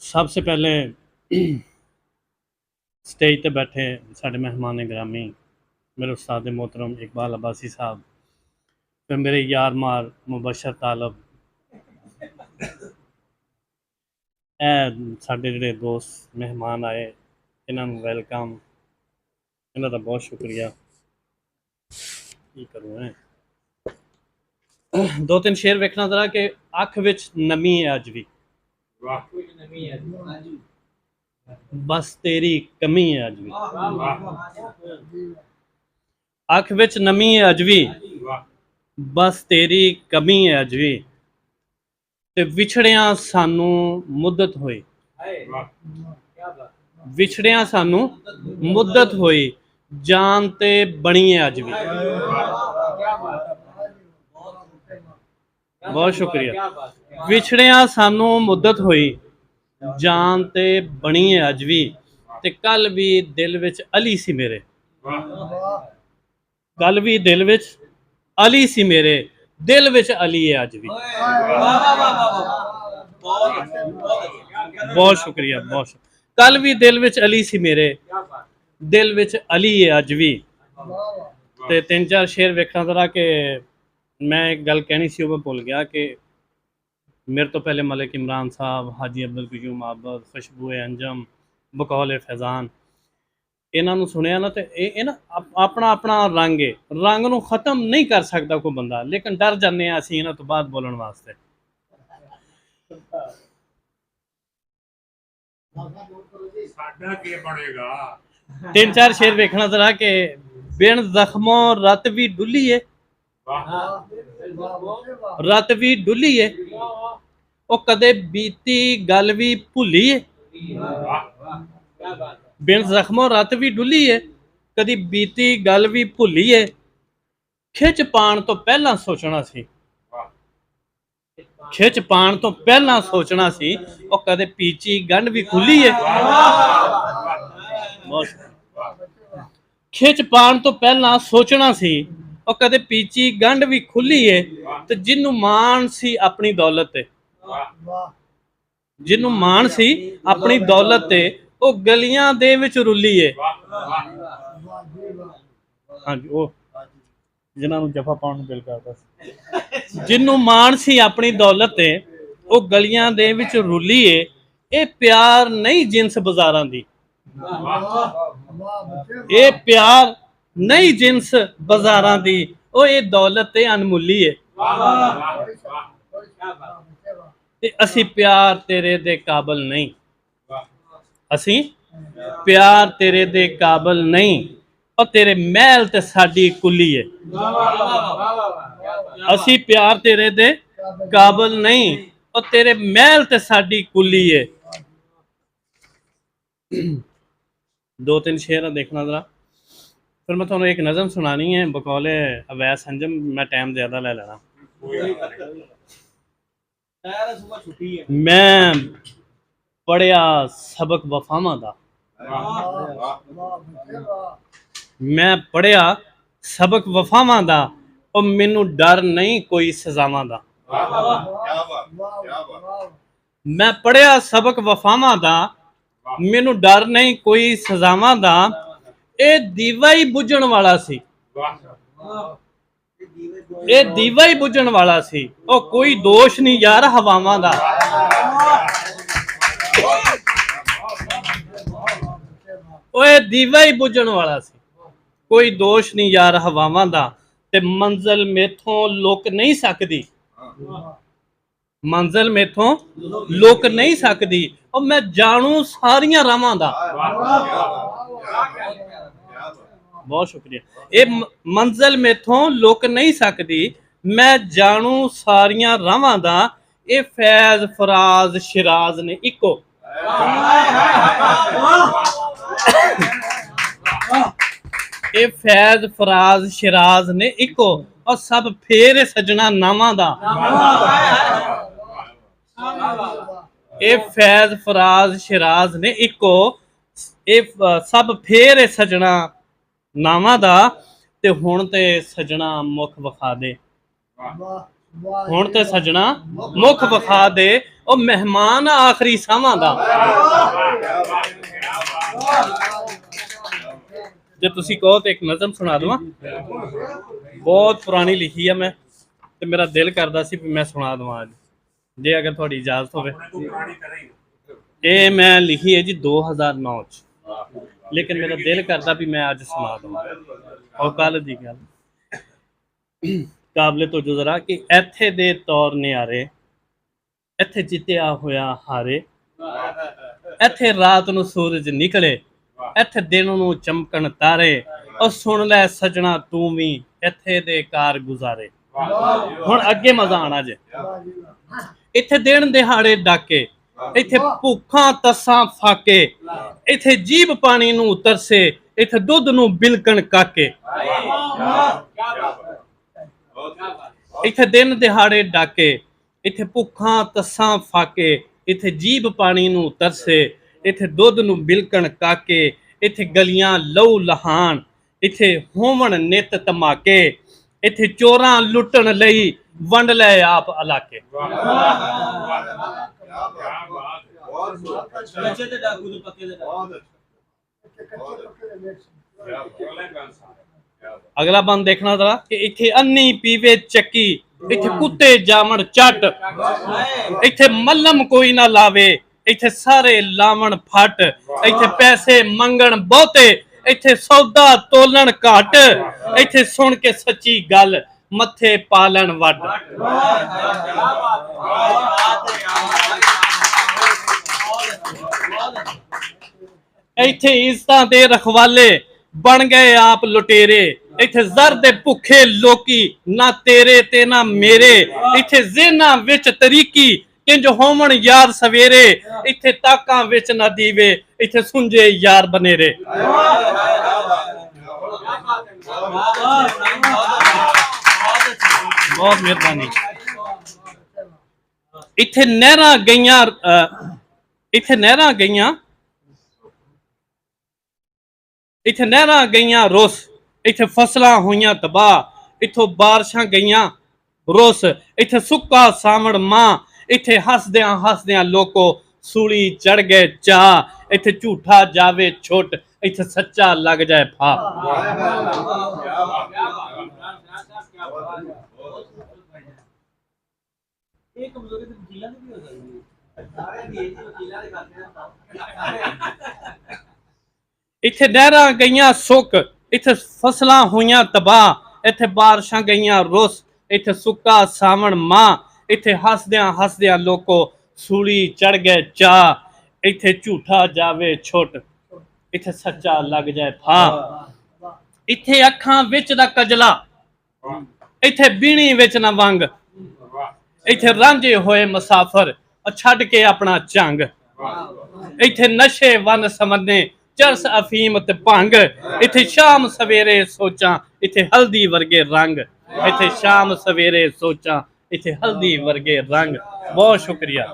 सबसे पहले स्टेज पे बैठे साढ़े मेहमान ग्रामी मेरे उस्ताद मोहतरम इकबाल अब्बासी साहब, फिर मेरे यार मार मुबशर तालब, साढ़े जिहड़े दोस्त मेहमान आए इन्होंने वेलकम, इन्हों का बहुत शुक्रिया। की करूँ है दो तीन शेर वेखना जरा कि अख विच नमी है अज भी, बस तेरी कमी है अज भी, अख विच नमी है अज भी, बस तेरी कमी है अज भी, ते विछड़िया सानू मुद्दत होई, विछड़िया सानू मुद्दत होई, जान ते बनी है अज भी। बहुत शुक्रिया। विछड़िया सानू मुद्दत होई, जान ते बनी है अज भी, ते कल भी दिल विच अली सी मेरे, कल भी दिल विच अली सी मेरे, दिल विच अली है अज भी। बहुत शुक्रिया, बहुत शुक्रिया। कल भी दिल विच अली सी मेरे, दिल विच अली है अज भी। ते तीन चार शेर वेखना जरा कि मैं एक गल कहनी सी मैं भुल गया कि मेरे तो पहले मलिक इमरान साहब, हाजी अब्दुल कयूम आबद, खुशबू अंजम, बकौल फैज़ान, इन्हों सुनिया ना तो ये ना अपना अपना रंग है, रंग नूं खत्म नहीं कर सकता कोई बंदा, लेकिन डर जाने असीं इन्हां तो बाद बोलण वास्ते। तीन चार शेर वेखना जरा कि बिन जख्मों रत भी डुली है, रत भी डुली है, ओ कदे बीती गल भी भुली है, बिन जख्मों रत भी डुली है, कदी बीती गल भी भुली है, खिच पाण तो पहला सोचना सी, खिच पाण तो पहला सोचना सी, और कदे पीची गंढ भी खुली है, खिच पाण तो पहला सोचना सी, और कदे पीची गंढ भी खुली है, तो जिन्नू मान सी अपनी दौलत ते, जिन्नू मान सी अपनी दौलत ते, वो गलियां दे विच रुली है। हाँ जी, वो जिन्होंने जफा पाउण दिल करदा, जिन्नू मान सी अपनी दौलत ते, वो गलियां दे विच रुली है। ये प्यार नहीं जिनस बाजारां दी, ये प्यार नहीं जिनस बाजारां दी, ओ ये दौलत ते अनमुली है। ते असी प्यार तेरे दे काबल नहीं, असी प्यार तेरे दे काबल नहीं, और तेरे महल ते साडी कुली है। असी प्यार तेरे दे काबल नहीं, और तेरे महल ते साडी कुली है। दो तीन शेर देखना जरा, फिर मैं थोड़ा एक नज़म सुनानी है बकौले अवैस अंजम, मैं टाइम ज़्यादा ले लेना। मैं पढ़िया सबक वफावां दा, मैं पढ़िया सबक वफावां दा, और मैनू डर नहीं कोई सजावां दा। मैं पढ़िया सबक वफावां दा, मैनू डर नहीं कोई सजावां दा, ये दीवा ही बुझण वाला सी, ये दीवा ही बुझण वाला सी, ओ कोई दोष नहीं यार हवावां दा। ओए दीवा ही बुझण वाला सी, कोई दोष नहीं यार हवावां दा, ते मंजिल मेथों लुक नहीं सकदी, मंजिल मेथों लुक नहीं सकदी, और मैं जानू सारियां रावां दा। बहुत शुक्रिया। ये मंजिल मेथों लुक नहीं सकदी, मैं जानू सारियां रावां दा, ये फैज फराज शिराज ने इको, ये फैज फराज शिराज ने इको, और सब फेर सजना नावां दा। ये फैज फराज शिराज ने इको, ये सब फेर सजना नावां दा, ते हुण ते सजना मुख विखा दे, हुण ते सजना मुख विखा दे, ਉਹ ਮਹਿਮਾਨ ਆ ਆਖਰੀ ਸਾਵਾਂ ਦਾ। ਜੇ ਤੁਸੀਂ ਕਹੋ ਤੇ ਇੱਕ ਨਜ਼ਮ ਸੁਣਾ ਦਵਾਂ, ਬਹੁਤ ਪੁਰਾਣੀ ਲਿਖੀ ਆ ਮੈਂ, ਤੇ ਮੇਰਾ ਦਿਲ ਕਰਦਾ ਸੀ ਵੀ ਮੈਂ ਸੁਣਾ ਦਵਾਂ ਅੱਜ, ਜੇ ਅਗਰ ਤੁਹਾਡੀ ਇਜਾਜ਼ਤ ਹੋਵੇ। ਇਹ ਮੈਂ ਲਿਖੀ ਹੈ ਜੀ 2009 ਚ, ਲੇਕਿਨ ਮੇਰਾ ਦਿਲ ਕਰਦਾ ਵੀ ਮੈਂ ਅੱਜ ਸੁਣਾ ਦਵਾਂ। ਉਹ ਕੱਲ ਦੀ ਗੱਲ, ਕਾਬਲੇ ਤੋਂ ਜੁਜ਼ਰਾ ਕਿ ਇੱਥੇ ਦੇ ਤੌਰ ਨਿਆਰੇ, ਇੱਥੇ ਜਿੱਤਿਆ ਹੋਇਆ ਹਾਰੇ, ਇੱਥੇ ਰਾਤ ਨੂੰ ਸੂਰਜ ਨਿਕਲੇ, ਇੱਥੇ ਦਿਨ ਨੂੰ ਚਮਕਣ ਤਾਰੇ, ਉਹ ਸੁਣ ਲੈ ਸਜਣਾ ਤੂੰ ਵੀ ਇੱਥੇ ਦੇ ਕਾਰ ਗੁਜ਼ਾਰੇ। ਹੁਣ ਅੱਗੇ ਮਜ਼ਾ ਆਣਾ ਜੇ। ਇੱਥੇ ਦਿਨ ਦਿਹਾੜੇ ਡਾਕੇ, ਇੱਥੇ ਭੁੱਖਾਂ ਤਸਾਂ ਫਾਕੇ, ਇੱਥੇ ਜੀਭ ਪਾਣੀ ਨੂੰ ਤਰਸੇ, ਇੱਥੇ ਦੁੱਧ ਨੂੰ ਬਿਲਕਣ ਕਾਕੇ। ਇੱਥੇ ਦਿਨ ਦਿਹਾੜੇ ਡਾਕੇ, ਇੱਥੇ ਭੁੱਖਾਂ ਤਸਾਂ ਫਾਕੇ, ਇੱਥੇ ਜੀਭ ਪਾਣੀ ਨੂੰ ਤਰਸੇ, ਇੱਥੇ ਦੁੱਧ ਨੂੰ ਬਿਲਕਣ ਕਾਕੇ, ਇੱਥੇ ਗਲੀਆਂ ਲਹੂ ਲਹਾਨ, ਇੱਥੇ ਹੋਵਣ ਨਿਤ ਧਮਾਕੇ, ਇੱਥੇ ਚੋਰਾਂ ਲੁੱਟਣ ਲਈ ਵੰਡ ਲੈ ਆਪ ਇਲਾਕੇ। ਅਗਲਾ ਬੰਦ ਦੇਖਣਾ ਜ਼ਰਾ ਕਿ ਇੱਥੇ ਅੰਨੀ ਪੀਵੇ ਚੱਕੀ, ਇੱਥੇ ਕੁੱਤੇ ਜਾਵਣ ਚੱਟ, ਇੱਥੇ ਮੱਲਮ ਕੋਈ ਨਾ ਲਾਵੇ, ਇੱਥੇ ਸਾਰੇ ਲਾਵਣ ਫੱਟ, ਇੱਥੇ ਪੈਸੇ ਮੰਗਣ ਬਹੁਤੇ, ਇੱਥੇ ਸੌਦਾ ਤੋਲਣ ਘੱਟ, ਇੱਥੇ ਸੁਣ ਕੇ ਸੱਚੀ ਗੱਲ ਮੱਥੇ ਪਾਲਣ ਵੱਡ। ਇੱਥੇ ਇੱਜ਼ਤਾਂ ਦੇ ਰਖਵਾਲੇ ਬਣ ਗਏ ਆਪ ਲੁਟੇਰੇ, ਇੱਥੇ ਜ਼ਰ ਦੇ ਭੁੱਖੇ ਲੋਕੀ ਨਾ ਤੇਰੇ ਤੇ ਨਾ ਮੇਰੇ, ਇੱਥੇ ਜ਼ਿਹਨਾਂ ਵਿੱਚ ਤਰੀਕੀ ਕਿੰਜ ਹੋਵਣ ਯਾਰ ਸਵੇਰੇ, ਇੱਥੇ ਤਾਕਾਂ ਵਿੱਚ ਨਾ ਦੀਵੇ, ਇੱਥੇ ਸੁੰਝੇ ਯਾਰ ਬਨੇਰੇ। ਬਹੁਤ ਮਿਹਰਬਾਨੀ। ਇੱਥੇ ਨਹਿਰਾਂ ਗਈਆਂ, ਇੱਥੇ ਨਹਿਰਾਂ ਗਈਆਂ, ਇੱਥੇ ਨਹਿਰਾਂ ਗਈਆਂ ਰੁੱਸ, ਇੱਥੇ ਫਸਲਾਂ ਹੋਈਆਂ ਤਬਾਹ, ਇੱਥੋਂ ਬਾਰਿਸ਼ਾਂ ਗਈਆਂ ਰੁੱਸ, ਇੱਥੇ ਸੁੱਕਾ ਸਾਵਣ ਮਾਂ, ਇੱਥੇ ਹੱਸਦਿਆਂ ਹੱਸਦਿਆਂ ਲੋਕੋ ਸੂਲੀ ਚੜ ਗਏ ਚਾਹ, ਇੱਥੇ ਝੂਠਾ ਜਾਵੇ ਛੁੱਟ, ਇੱਥੇ ਸੱਚਾ ਲੱਗ ਜਾਏ ਫਾ। ਇੱਥੇ ਨਹਿਰਾਂ ਗਈਆਂ ਸੁੱਕ, ਇੱਥੇ ਫਸਲਾਂ ਹੋਈਆਂ ਤਬਾਹ, ਇੱਥੇ ਬਾਰਿਸ਼ਾਂ ਗਈਆਂ ਰੁੱਸ, ਇੱਥੇ ਸੁੱਕਾ ਸਾਵਣ ਮਾਂ, ਇੱਥੇ ਹੱਸਦਿਆਂ ਹੱਸਦਿਆਂ ਲੋਕੋ ਸੂਲੀ ਚੜ ਗਏ ਚਾਹ, ਇੱਥੇ ਝੂਠਾ ਜਾਵੇ ਛੁੱਟ, ਇੱਥੇ ਸੱਚਾ ਲੱਗ ਜਾਏ ਫਾ। ਇੱਥੇ ਅੱਖਾਂ ਵਿੱਚ ਦਾ ਕਜਲਾ, ਇੱਥੇ ਬੀਣੀ ਵਿੱਚ ਨਾ ਵੰਗ, ਇੱਥੇ ਰਾਂਝੇ ਹੋਏ ਮੁਸਾਫਰ ਛੱਡ ਕੇ ਆਪਣਾ ਝੰਗ, ਇੱਥੇ ਨਸ਼ੇ ਵੰਨ ਸਮੰਨੇ ਚਰਸ ਅਫੀਮ ਤੇ ਭੰਗ, ਇੱਥੇ ਸ਼ਾਮ ਸਵੇਰੇ ਸੋਚਾਂ, ਇੱਥੇ ਹਲਦੀ ਵਰਗੇ ਰੰਗ, ਇੱਥੇ ਸ਼ਾਮ ਸਵੇਰੇ ਸੋਚਾਂ, ਇੱਥੇ ਹਲਦੀ ਵਰਗੇ ਰੰਗ। ਬਹੁਤ ਸ਼ੁਕਰੀਆ।